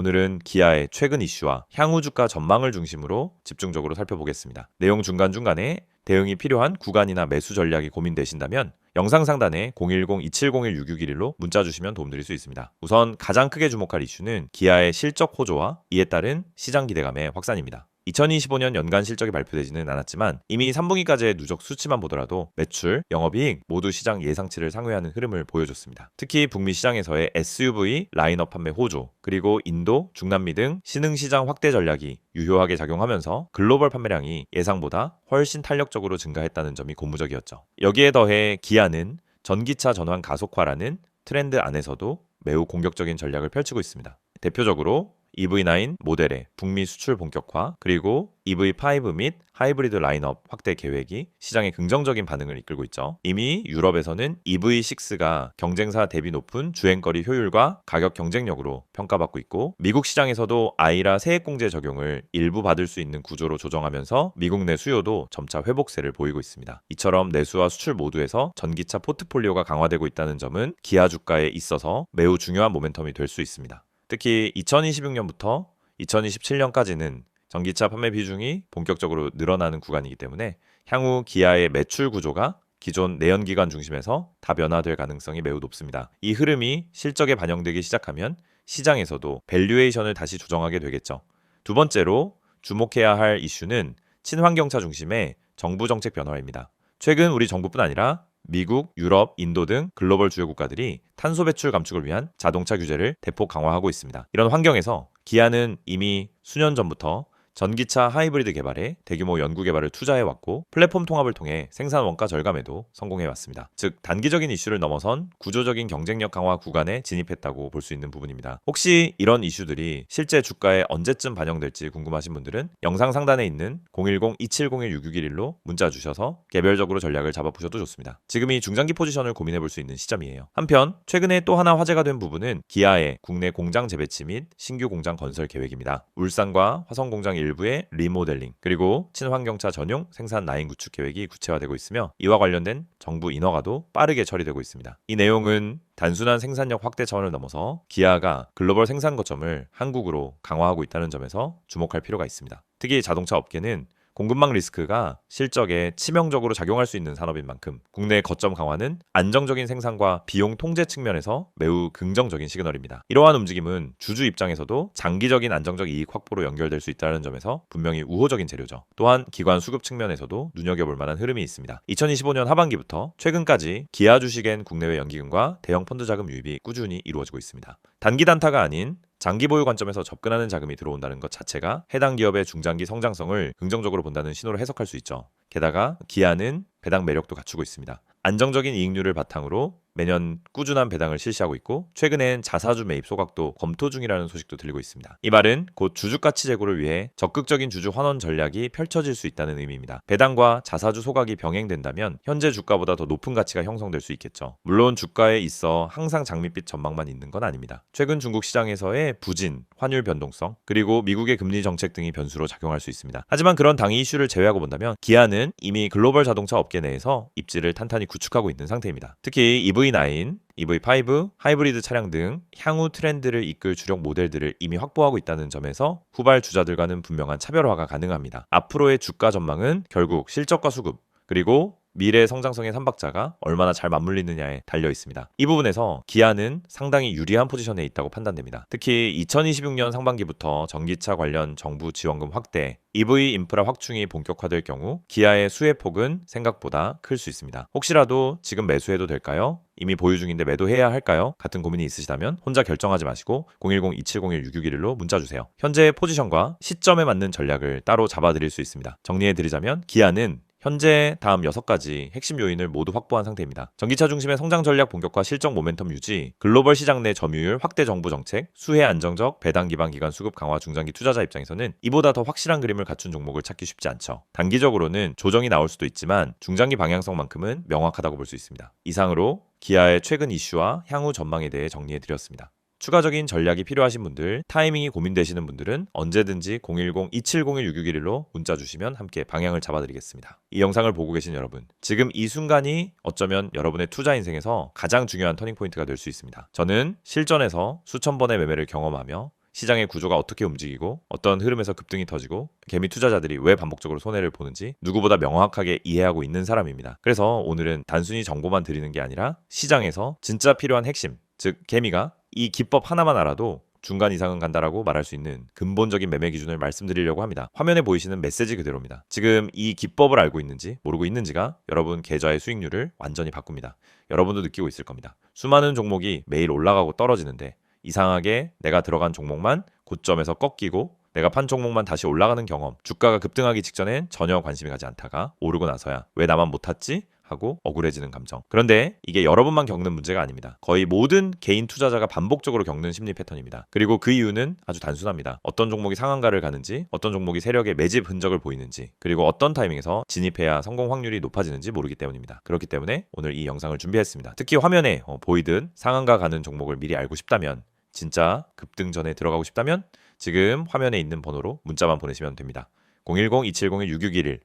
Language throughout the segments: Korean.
오늘은 기아의 최근 이슈와 향후 주가 전망을 중심으로 집중적으로 살펴보겠습니다. 내용 중간중간에 대응이 필요한 구간이나 매수 전략이 고민되신다면 영상 상단에 010-2701-6611로 문자 주시면 도움드릴 수 있습니다. 우선 가장 크게 주목할 이슈는 기아의 실적 호조와 이에 따른 시장 기대감의 확산입니다. 2025년 연간 실적이 발표되지는 않았지만 이미 3분기까지의 누적 수치만 보더라도 매출, 영업이익 모두 시장 예상치를 상회하는 흐름을 보여줬습니다. 특히 북미 시장에서의 SUV 라인업 판매 호조, 그리고 인도, 중남미 등 신흥시장 확대 전략이 유효하게 작용하면서 글로벌 판매량이 예상보다 훨씬 탄력적으로 증가했다는 점이 고무적이었죠. 여기에 더해 기아는 전기차 전환 가속화라는 트렌드 안에서도 매우 공격적인 전략을 펼치고 있습니다. 대표적으로 EV9 모델의 북미 수출 본격화, 그리고 EV5 및 하이브리드 라인업 확대 계획이 시장의 긍정적인 반응을 이끌고 있죠. 이미 유럽에서는 EV6가 경쟁사 대비 높은 주행거리 효율과 가격 경쟁력으로 평가받고 있고, 미국 시장에서도 아이라 세액공제 적용을 일부 받을 수 있는 구조로 조정하면서 미국 내 수요도 점차 회복세를 보이고 있습니다. 이처럼 내수와 수출 모두에서 전기차 포트폴리오가 강화되고 있다는 점은 기아 주가에 있어서 매우 중요한 모멘텀이 될 수 있습니다. 특히 2026년부터 2027년까지는 전기차 판매 비중이 본격적으로 늘어나는 구간이기 때문에 향후 기아의 매출 구조가 기존 내연기관 중심에서 다변화될 가능성이 매우 높습니다. 이 흐름이 실적에 반영되기 시작하면 시장에서도 밸류에이션을 다시 조정하게 되겠죠. 두 번째로 주목해야 할 이슈는 친환경차 중심의 정부 정책 변화입니다. 최근 우리 정부뿐 아니라 미국, 유럽, 인도 등 글로벌 주요 국가들이 탄소 배출 감축을 위한 자동차 규제를 대폭 강화하고 있습니다. 이런 환경에서 기아는 이미 수년 전부터 전기차 하이브리드 개발에 대규모 연구 개발을 투자해왔고, 플랫폼 통합을 통해 생산 원가 절감에도 성공해왔습니다. 즉 단기적인 이슈를 넘어선 구조적인 경쟁력 강화 구간에 진입했다고 볼 수 있는 부분입니다. 혹시 이런 이슈들이 실제 주가에 언제쯤 반영될지 궁금하신 분들은 영상 상단에 있는 010-2701-6611로 문자 주셔서 개별적으로 전략을 잡아보셔도 좋습니다. 지금이 중장기 포지션을 고민해볼 수 있는 시점이에요. 한편 최근에 또 하나 화제가 된 부분은 기아의 국내 공장 재배치 및 신규 공장 건설 계획입니다. 울산과 화성 공장 일부의 리모델링, 그리고 친환경차 전용 생산 라인 구축 계획이 구체화되고 있으며, 이와 관련된 정부 인허가도 빠르게 처리되고 있습니다. 이 내용은 단순한 생산력 확대 차원을 넘어서 기아가 글로벌 생산 거점을 한국으로 강화하고 있다는 점에서 주목할 필요가 있습니다. 특히 자동차 업계는 공급망 리스크가 실적에 치명적으로 작용할 수 있는 산업인 만큼 국내 거점 강화는 안정적인 생산과 비용 통제 측면에서 매우 긍정적인 시그널입니다. 이러한 움직임은 주주 입장에서도 장기적인 안정적 이익 확보로 연결될 수 있다는 점에서 분명히 우호적인 재료죠. 또한 기관 수급 측면에서도 눈여겨볼 만한 흐름이 있습니다. 2025년 하반기부터 최근까지 기아 주식엔 국내외 연기금과 대형 펀드 자금 유입이 꾸준히 이루어지고 있습니다. 단기 단타가 아닌 장기 보유 관점에서 접근하는 자금이 들어온다는 것 자체가 해당 기업의 중장기 성장성을 긍정적으로 본다는 신호로 해석할 수 있죠. 게다가 기아는 배당 매력도 갖추고 있습니다. 안정적인 이익률을 바탕으로 매년 꾸준한 배당을 실시하고 있고, 최근엔 자사주 매입 소각도 검토 중이라는 소식도 들리고 있습니다. 이 말은 곧 주주가치 제고를 위해 적극적인 주주 환원 전략이 펼쳐질 수 있다는 의미입니다. 배당과 자사주 소각이 병행된다면 현재 주가보다 더 높은 가치가 형성될 수 있겠죠. 물론 주가에 있어 항상 장밋빛 전망만 있는 건 아닙니다. 최근 중국 시장에서의 부진, 환율 변동성, 그리고 미국의 금리 정책 등이 변수로 작용할 수 있습니다. 하지만 그런 당위 이슈를 제외하고 본다면 기아는 이미 글로벌 자동차 업계 내에서 입지를 탄탄히 구축하고 있는 상태입니다. 특히 EV9, EV5, 하이브리드 차량 등 향후 트렌드를 이끌 주력 모델들을 이미 확보하고 있다는 점에서 후발 주자들과는 분명한 차별화가 가능합니다. 앞으로의 주가 전망은 결국 실적과 수급, 그리고 미래 성장성의 삼박자가 얼마나 잘 맞물리느냐에 달려 있습니다. 이 부분에서 기아는 상당히 유리한 포지션에 있다고 판단됩니다. 특히 2026년 상반기부터 전기차 관련 정부 지원금 확대, EV 인프라 확충이 본격화될 경우 기아의 수혜폭은 생각보다 클 수 있습니다. 혹시라도 지금 매수해도 될까요? 이미 보유 중인데 매도해야 할까요? 같은 고민이 있으시다면 혼자 결정하지 마시고 010-2701-6611로 문자 주세요. 현재의 포지션과 시점에 맞는 전략을 따로 잡아드릴 수 있습니다. 정리해드리자면 기아는 현재 다음 6가지 핵심 요인을 모두 확보한 상태입니다. 전기차 중심의 성장 전략 본격화, 실적 모멘텀 유지, 글로벌 시장 내 점유율 확대 정부 정책, 수혜 안정적 배당 기반 기관 수급 강화 중장기 투자자 입장에서는 이보다 더 확실한 그림을 갖춘 종목을 찾기 쉽지 않죠. 단기적으로는 조정이 나올 수도 있지만 중장기 방향성만큼은 명확하다고 볼 수 있습니다. 이상으로 기아의 최근 이슈와 향후 전망에 대해 정리해드렸습니다. 추가적인 전략이 필요하신 분들, 타이밍이 고민되시는 분들은 언제든지 010-2701-6611로 문자 주시면 함께 방향을 잡아드리겠습니다. 이 영상을 보고 계신 여러분, 지금 이 순간이 어쩌면 여러분의 투자 인생에서 가장 중요한 터닝포인트가 될 수 있습니다. 저는 실전에서 수천 번의 매매를 경험하며 시장의 구조가 어떻게 움직이고 어떤 흐름에서 급등이 터지고 개미 투자자들이 왜 반복적으로 손해를 보는지 누구보다 명확하게 이해하고 있는 사람입니다. 그래서 오늘은 단순히 정보만 드리는 게 아니라 시장에서 진짜 필요한 핵심, 즉 개미가 이 기법 하나만 알아도 중간 이상은 간다라고 말할 수 있는 근본적인 매매 기준을 말씀드리려고 합니다. 화면에 보이시는 메시지 그대로입니다. 지금 이 기법을 알고 있는지 모르고 있는지가 여러분 계좌의 수익률을 완전히 바꿉니다. 여러분도 느끼고 있을 겁니다. 수많은 종목이 매일 올라가고 떨어지는데 이상하게 내가 들어간 종목만 고점에서 꺾이고 내가 판 종목만 다시 올라가는 경험, 주가가 급등하기 직전엔 전혀 관심이 가지 않다가 오르고 나서야 왜 나만 못 탔지? 하고 억울해지는 감정. 그런데 이게 여러분만 겪는 문제가 아닙니다. 거의 모든 개인 투자자가 반복적으로 겪는 심리 패턴입니다. 그리고 그 이유는 아주 단순합니다. 어떤 종목이 상한가를 가는지, 어떤 종목이 세력의 매집 흔적을 보이는지, 그리고 어떤 타이밍에서 진입해야 성공 확률이 높아지는지 모르기 때문입니다. 그렇기 때문에 오늘 이 영상을 준비했습니다. 특히 화면에 보이듯 상한가 가는 종목을 미리 알고 싶다면, 진짜 급등 전에 들어가고 싶다면 지금 화면에 있는 번호로 문자만 보내시면 됩니다. 010-2701-6611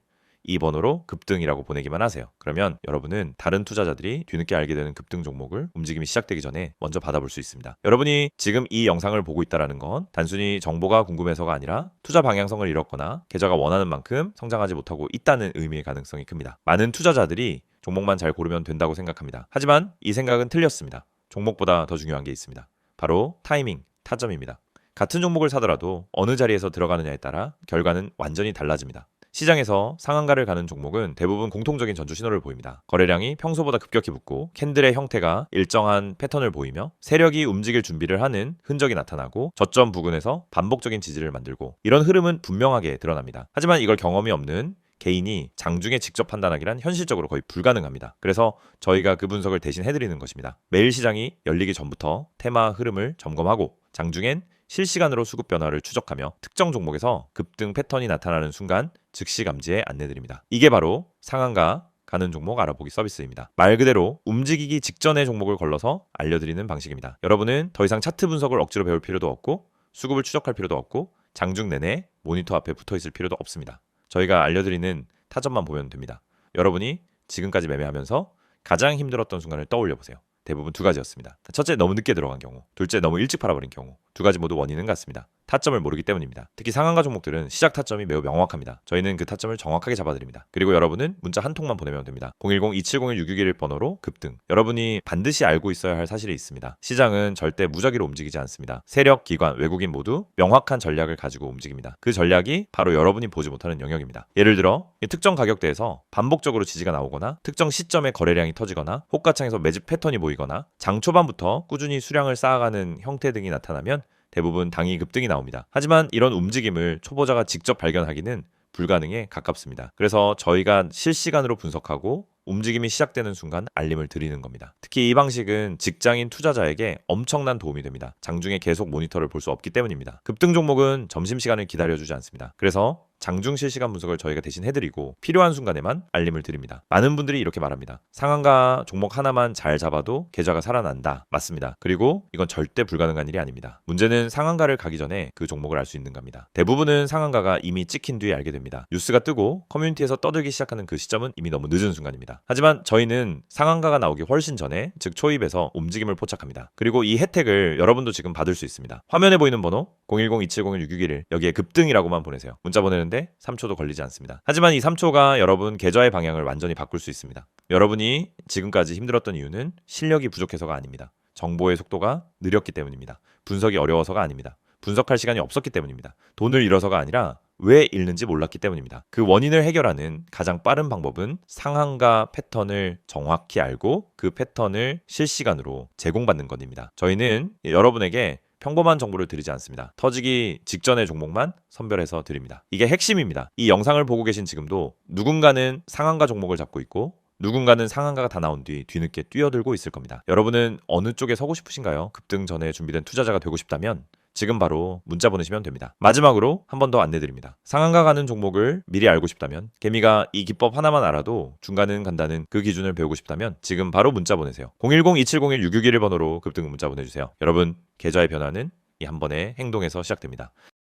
이 번호로 급등이라고 보내기만 하세요. 그러면 여러분은 다른 투자자들이 뒤늦게 알게 되는 급등 종목을 움직임이 시작되기 전에 먼저 받아볼 수 있습니다. 여러분이 지금 이 영상을 보고 있다는 건 단순히 정보가 궁금해서가 아니라 투자 방향성을 잃었거나 계좌가 원하는 만큼 성장하지 못하고 있다는 의미의 가능성이 큽니다. 많은 투자자들이 종목만 잘 고르면 된다고 생각합니다. 하지만 이 생각은 틀렸습니다. 종목보다 더 중요한 게 있습니다. 바로 타이밍, 타점입니다. 같은 종목을 사더라도 어느 자리에서 들어가느냐에 따라 결과는 완전히 달라집니다. 시장에서 상한가를 가는 종목은 대부분 공통적인 전주 신호를 보입니다. 거래량이 평소보다 급격히 붙고 캔들의 형태가 일정한 패턴을 보이며 세력이 움직일 준비를 하는 흔적이 나타나고 저점 부근에서 반복적인 지지를 만들고 이런 흐름은 분명하게 드러납니다. 하지만 이걸 경험이 없는 개인이 장중에 직접 판단하기란 현실적으로 거의 불가능합니다. 그래서 저희가 그 분석을 대신 해드리는 것입니다. 매일 시장이 열리기 전부터 테마 흐름을 점검하고 장중엔 실시간으로 수급 변화를 추적하며 특정 종목에서 급등 패턴이 나타나는 순간 즉시 감지에 안내드립니다. 이게 바로 상한가 가는 종목 알아보기 서비스입니다. 말 그대로 움직이기 직전의 종목을 걸러서 알려드리는 방식입니다. 여러분은 더 이상 차트 분석을 억지로 배울 필요도 없고 수급을 추적할 필요도 없고 장중 내내 모니터 앞에 붙어 있을 필요도 없습니다. 저희가 알려드리는 타점만 보면 됩니다. 여러분이 지금까지 매매하면서 가장 힘들었던 순간을 떠올려 보세요. 대부분 두 가지였습니다. 첫째, 너무 늦게 들어간 경우. 둘째, 너무 일찍 팔아버린 경우. 두 가지 모두 원인은 같습니다. 타점을 모르기 때문입니다. 특히 상한가 종목들은 시작 타점이 매우 명확합니다. 저희는 그 타점을 정확하게 잡아드립니다. 그리고 여러분은 문자 한 통만 보내면 됩니다. 010-2701-6611 번호로 급등. 여러분이 반드시 알고 있어야 할 사실이 있습니다. 시장은 절대 무작위로 움직이지 않습니다. 세력, 기관, 외국인 모두 명확한 전략을 가지고 움직입니다. 그 전략이 바로 여러분이 보지 못하는 영역입니다. 예를 들어 특정 가격대에서 반복적으로 지지가 나오거나 특정 시점에 거래량이 터지거나 호가창에서 매집 패턴이 보이거나 장 초반부터 꾸준히 수량을 쌓아가는 형태 등이 나타나면 대부분 당이 급등이 나옵니다. 하지만 이런 움직임을 초보자가 직접 발견하기는 불가능에 가깝습니다. 그래서 저희가 실시간으로 분석하고 움직임이 시작되는 순간 알림을 드리는 겁니다. 특히 이 방식은 직장인 투자자에게 엄청난 도움이 됩니다. 장중에 계속 모니터를 볼 수 없기 때문입니다. 급등 종목은 점심시간을 기다려주지 않습니다. 그래서 장중 실시간 분석을 저희가 대신 해드리고 필요한 순간에만 알림을 드립니다. 많은 분들이 이렇게 말합니다. 상한가 종목 하나만 잘 잡아도 계좌가 살아난다. 맞습니다. 그리고 이건 절대 불가능한 일이 아닙니다. 문제는 상한가를 가기 전에 그 종목을 알 수 있는 겁니다. 대부분은 상한가가 이미 찍힌 뒤에 알게 됩니다. 뉴스가 뜨고 커뮤니티에서 떠들기 시작하는 그 시점은 이미 너무 늦은 순간입니다. 하지만 저희는 상한가가 나오기 훨씬 전에 즉 초입에서 움직임을 포착합니다. 그리고 이 혜택을 여러분도 지금 받을 수 있습니다. 화면에 보이는 번호 010-2701-6611 여기에 급등이라고만 보내세요. 문자 보내는데 3초도 걸리지 않습니다. 하지만 이 3초가 여러분 계좌의 방향을 완전히 바꿀 수 있습니다. 여러분이 지금까지 힘들었던 이유는 실력이 부족해서가 아닙니다. 정보의 속도가 느렸기 때문입니다. 분석이 어려워서가 아닙니다. 분석할 시간이 없었기 때문입니다. 돈을 잃어서가 아니라 왜 잃는지 몰랐기 때문입니다. 그 원인을 해결하는 가장 빠른 방법은 상한가 패턴을 정확히 알고 그 패턴을 실시간으로 제공받는 것입니다. 저희는 여러분에게 평범한 정보를 드리지 않습니다. 터지기 직전의 종목만 선별해서 드립니다. 이게 핵심입니다. 이 영상을 보고 계신 지금도 누군가는 상한가 종목을 잡고 있고 누군가는 상한가가 다 나온 뒤 뒤늦게 뛰어들고 있을 겁니다. 여러분은 어느 쪽에 서고 싶으신가요? 급등 전에 준비된 투자자가 되고 싶다면 지금 바로 문자 보내시면 됩니다. 마지막으로 한 번 더 안내드립니다. 상한가 가는 종목을 미리 알고 싶다면 개미가 이 기법 하나만 알아도 중간은 간다는 그 기준을 배우고 싶다면 지금 바로 문자 보내세요. 010-2701-6611 번호로 급등 문자 보내주세요. 여러분 계좌의 변화는 이 한 번의 행동에서 시작됩니다.